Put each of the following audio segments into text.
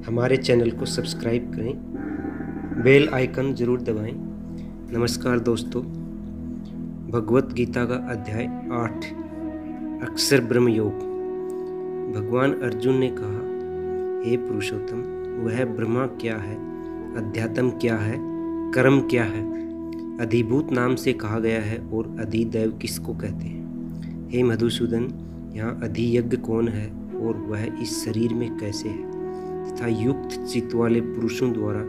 हमारे चैनल को सब्सक्राइब करें, बेल आइकन ज़रूर दबाएं। नमस्कार दोस्तों, भगवत गीता का अध्याय 8 अक्षर ब्रह्म योग। भगवान अर्जुन ने कहा, हे पुरुषोत्तम, वह ब्रह्मा क्या है, अध्यात्म क्या है, कर्म क्या है, अधिभूत नाम से कहा गया है और अधिदैव किसको कहते हैं। हे मधुसूदन, यहाँ अधियज्ञ कौन है और वह इस शरीर में कैसे है तथा युक्त चित्त वाले पुरुषों द्वारा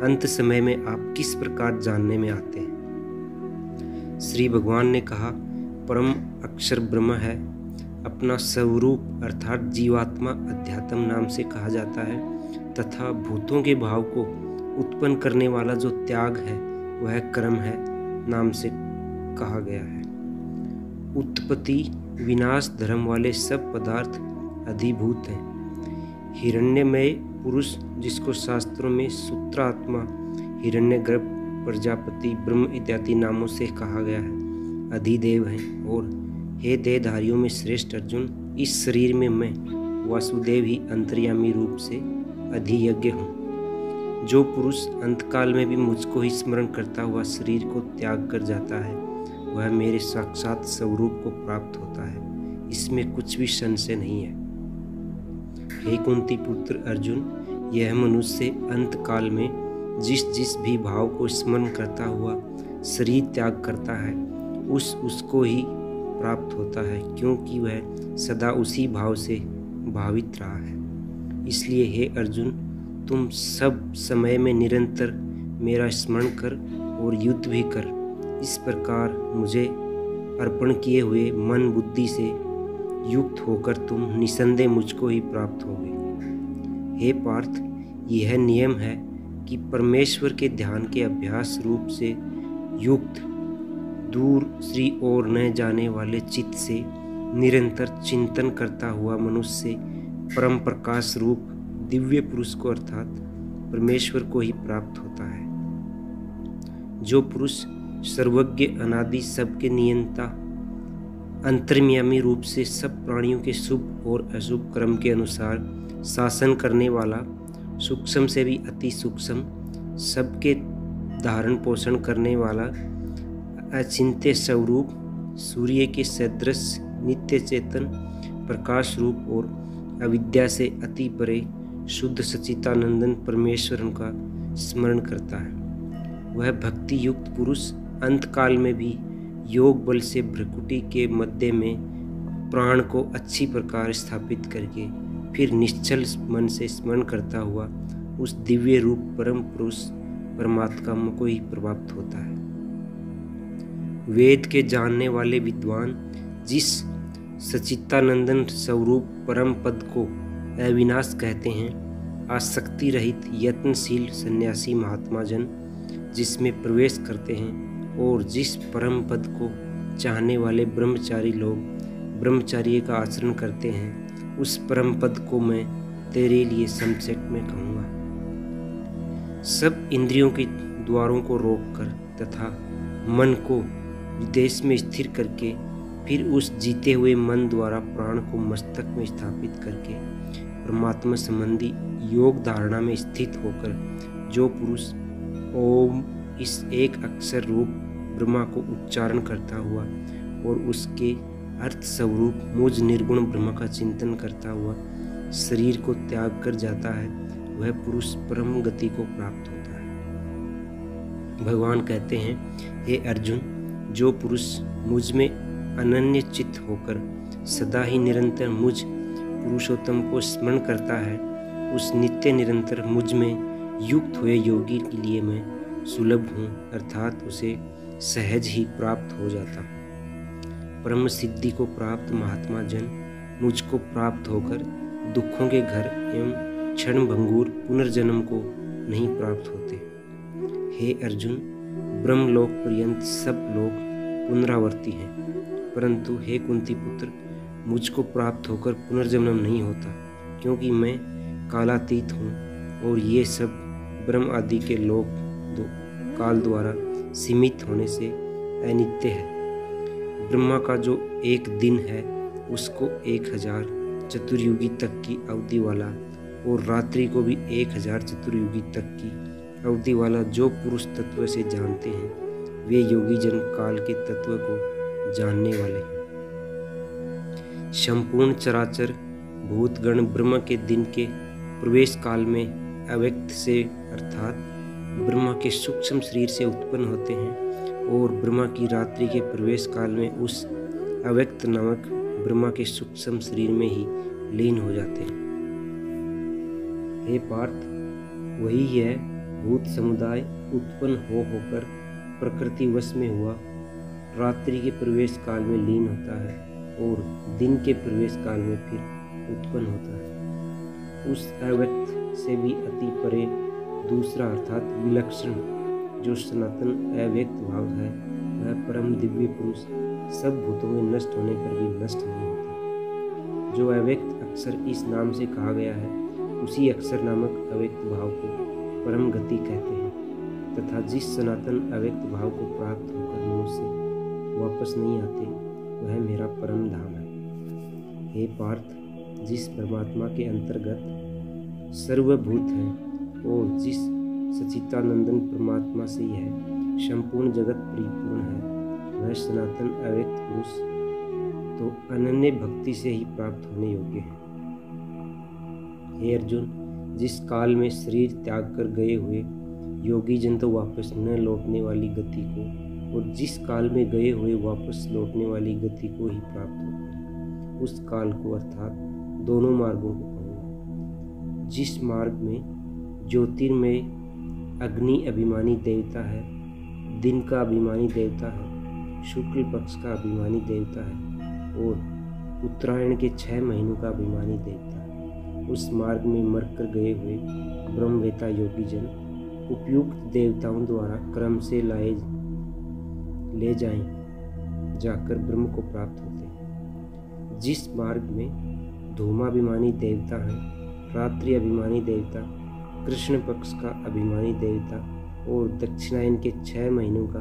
अंत समय में आप किस प्रकार जानने में आते हैं। श्री भगवान ने कहा, परम अक्षर ब्रह्म है, अपना स्वरूप अर्थात जीवात्मा अध्यात्म नाम से कहा जाता है तथा भूतों के भाव को उत्पन्न करने वाला जो त्याग है वह कर्म है नाम से कहा गया है। उत्पत्ति विनाश धर्म वाले सब पदार्थ अधिभूत हैं। हिरण्यमय पुरुष, जिसको शास्त्रों में सूत्रात्मा, हिरण्यगर्भ, प्रजापति, ब्रह्म इत्यादि नामों से कहा गया है, अधिदेव हैं। और हे देहधारियों में श्रेष्ठ अर्जुन, इस शरीर में मैं वासुदेव ही अंतर्यामी रूप से अधियज्ञ हूँ। जो पुरुष अंतकाल में भी मुझको ही स्मरण करता हुआ शरीर को त्याग कर जाता है वह मेरे साक्षात स्वरूप को प्राप्त होता है, इसमें कुछ भी संशय नहीं है। हे कुंती पुत्र अर्जुन, यह मनुष्य अंत काल में जिस भी भाव को स्मरण करता हुआ शरीर त्याग करता है उसको ही प्राप्त होता है, क्योंकि वह सदा उसी भाव से भावित रहा है। इसलिए हे अर्जुन, तुम सब समय में निरंतर मेरा स्मरण कर और युद्ध भी कर। इस प्रकार मुझे अर्पण किए हुए मन बुद्धि से युक्त होकर तुम निसंदेह मुझको ही प्राप्त होगे। हे पार्थ, यह नियम है कि परमेश्वर के ध्यान के अभ्यास रूप से युक्त दूर श्री ओर न जाने वाले चित्त से निरंतर चिंतन करता हुआ मनुष्य परम प्रकाश रूप दिव्य पुरुष को अर्थात परमेश्वर को ही प्राप्त होता है। जो पुरुष सर्वज्ञ, अनादि, सबके नियंता, अंतर्यामी रूप से सब प्राणियों के शुभ और अशुभ कर्म के अनुसार शासन करने वाला, सूक्ष्म से भी अति सूक्ष्म, सबके धारण पोषण करने वाला, अचिंत्य स्वरूप, सूर्य के सदृश, नित्य चेतन, प्रकाश रूप और अविद्या से अति परे शुद्ध सच्चिदानंदन परमेश्वर का स्मरण करता है। वह भक्ति युक्त पुरुष अंतकाल में भी योग बल से भ्रकुटी के मध्य में प्राण को अच्छी प्रकार स्थापित करके फिर निश्चल मन से स्मरण करता हुआ उस दिव्य रूप परम पुरुष परमात्मा को ही प्राप्त होता है। वेद के जानने वाले विद्वान जिस सच्चिदानंदन स्वरूप परम पद को अविनाश कहते हैं, आसक्ति रहित यत्नशील सन्यासी महात्मा जन जिसमें प्रवेश करते हैं और जिस परम पद को चाहने वाले ब्रह्मचारी लोग ब्रह्मचर्य का आचरण करते हैं, उस परम पद को मैं तेरे लिए संक्षेप में कहूँगा। सब इंद्रियों के द्वारों को रोककर तथा मन को विदेश में स्थिर करके फिर उस जीते हुए मन द्वारा प्राण को मस्तक में स्थापित करके परमात्मा संबंधी योग धारणा में स्थित होकर जो पुरुष ओम इस एक अक्षर रूप ब्रह्मा को उच्चारण करता हुआ और उसके अर्थ स्वरूप मुझ निर्गुण ब्रह्म का चिंतन करता हुआ शरीर को त्याग कर जाता है, वह पुरुष परम गति को प्राप्त होता है। भगवान कहते हैं, हे अर्जुन, जो पुरुष मुझ में अनन्य चित्त होकर सदा ही निरंतर मुझ पुरुषोत्तम को स्मरण करता है, उस नित्य निरंतर मुझ में युक्त हुए योगी के लिए मैं सुलभ हूँ, अर्थात उसे सहज ही प्राप्त हो जाता हूँ। परम सिद्धि को प्राप्त महात्मा जन मुझको प्राप्त होकर दुखों के घर एवं क्षण भंगुर पुनर्जन्म को नहीं प्राप्त होते। हे अर्जुन, ब्रह्मलोक पर्यंत सब लोग पुनरावर्ती हैं, परंतु हे कुंती पुत्र, मुझको प्राप्त होकर पुनर्जन्म नहीं होता, क्योंकि मैं कालातीत हूँ और ये सब ब्रह्म आदि के लोक काल द्वारा सीमित होने से अनित्य है। ब्रह्मा का जो एक दिन है उसको 1000 चतुर्युगी तक की अवधि वाला और रात्रि को भी 1000 चतुर्युगी तक की अवधि वाला जो पुरुष तत्व से जानते हैं वे योगी जन काल के तत्व को जानने वाले हैं। संपूर्ण चराचर भूतगण ब्रह्म के दिन के प्रवेश काल में अव्यक्त से अर्थात ब्रह्मा के सूक्ष्म शरीर से उत्पन्न होते हैं और ब्रह्मा की रात्रि के प्रवेश काल में उस अव्यक्त नामक ब्रह्मा के सूक्ष्म शरीर में ही लीन हो जाते हैं। हे पार्थ, वही है भूत समुदाय उत्पन्न होकर प्रकृति वश में हुआ रात्रि के प्रवेश काल में लीन होता है और दिन के प्रवेश काल में फिर उत्पन्न होता है। उस अव्यक्त से भी अति परे दूसरा अर्थात विलक्षण जो सनातन अव्यक्त भाव है वह परम दिव्य पुरुष सब भूतों के नष्ट होने पर भी नष्ट नहीं होता। जो अव्यक्त अक्षर इस नाम से कहा गया है उसी अक्षर नामक अव्यक्त भाव को परम गति कहते हैं तथा जिस सनातन अव्यक्त भाव को प्राप्त होकर मनुष्य वापस नहीं आते वह मेरा परम धाम है। हे पार्थ, जिस परमात्मा के अंतर्गत सर्वभूत है और जिस सच्चिदानंदन परमात्मा से यह संपूर्ण जगत परिपूर्ण है वह सनातन अव्यक्त पुरुष तो अनन्य भक्ति से ही प्राप्त होने योग्य है। हे अर्जुन, जिस काल में शरीर त्याग कर गए हुए योगी जन तो वापस न लौटने वाली गति को और जिस काल में गए हुए वापस लौटने वाली गति को ही प्राप्त होते हैं उस काल को अर्थात दोनों मार्गों को कहूँगा। जिस मार्ग में ज्योतिर्मय अग्नि अभिमानी देवता है, दिन का अभिमानी देवता है, शुक्ल पक्ष का अभिमानी देवता है और उत्तरायण के 6 महीनों का अभिमानी देवता है, उस मार्ग में मरकर गए हुए ब्रह्मवेता योगी जन उपयुक्त देवताओं द्वारा क्रम से ले जाकर ब्रह्म को प्राप्त होते हैं। जिस मार्ग में धूमाभिमानी देवता है, रात्रि अभिमानी देवता, कृष्ण पक्ष का अभिमानी देवता और दक्षिणायन के 6 महीनों का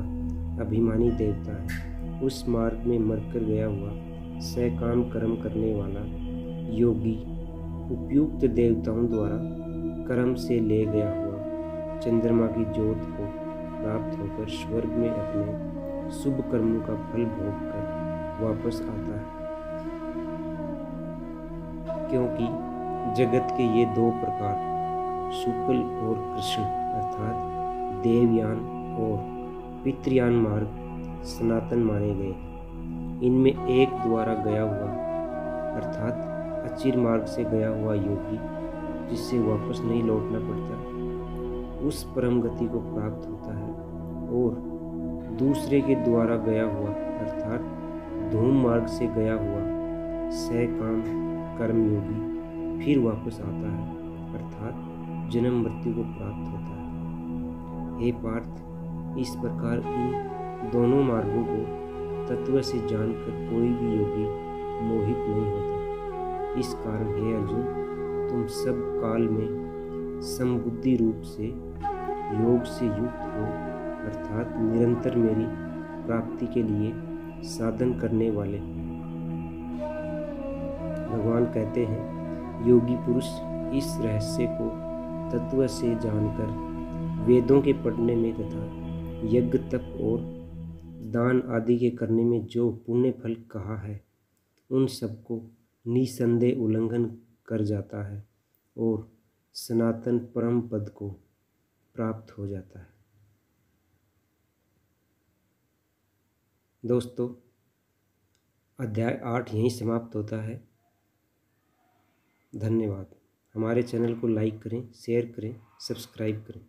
अभिमानी देवता है, उस मार्ग में मरकर गया हुआ सकाम कर्म करने वाला योगी उपयुक्त देवताओं द्वारा कर्म से ले गया हुआ चंद्रमा की ज्योत को प्राप्त होकर स्वर्ग में अपने शुभ कर्मों का फल भोग कर वापस आता है। क्योंकि जगत के ये 2 प्रकार शुक्ल और कृष्ण अर्थात देवयान और पितृयान मार्ग सनातन माने गए। इनमें एक द्वारा गया हुआ अर्थात अचिर मार्ग से गया हुआ योगी जिससे वापस नहीं लौटना पड़ता उस परम गति को प्राप्त होता है और दूसरे के द्वारा गया हुआ अर्थात धूम मार्ग से गया हुआ सकाम कर्म योगी फिर वापस आता है अर्थात जन्म मृत्यु को प्राप्त होता है। हे पार्थ, इस प्रकार इन दोनों मार्गों को तत्व से जानकर कोई भी योगी मोहित नहीं होता। इस कारण हे अर्जुन, तुम सब काल में समबुद्धि रूप से योग से युक्त हो अर्थात निरंतर मेरी प्राप्ति के लिए साधन करने वाले। भगवान कहते हैं, योगी पुरुष इस रहस्य को तत्व से जानकर वेदों के पढ़ने में तथा यज्ञ तप और दान आदि के करने में जो पुण्य फल कहा है उन सबको निसंदेह उल्लंघन कर जाता है और सनातन परम पद को प्राप्त हो जाता है। दोस्तों, अध्याय 8 यहीं समाप्त होता है। धन्यवाद। हमारे चैनल को लाइक करें, शेयर करें, सब्सक्राइब करें।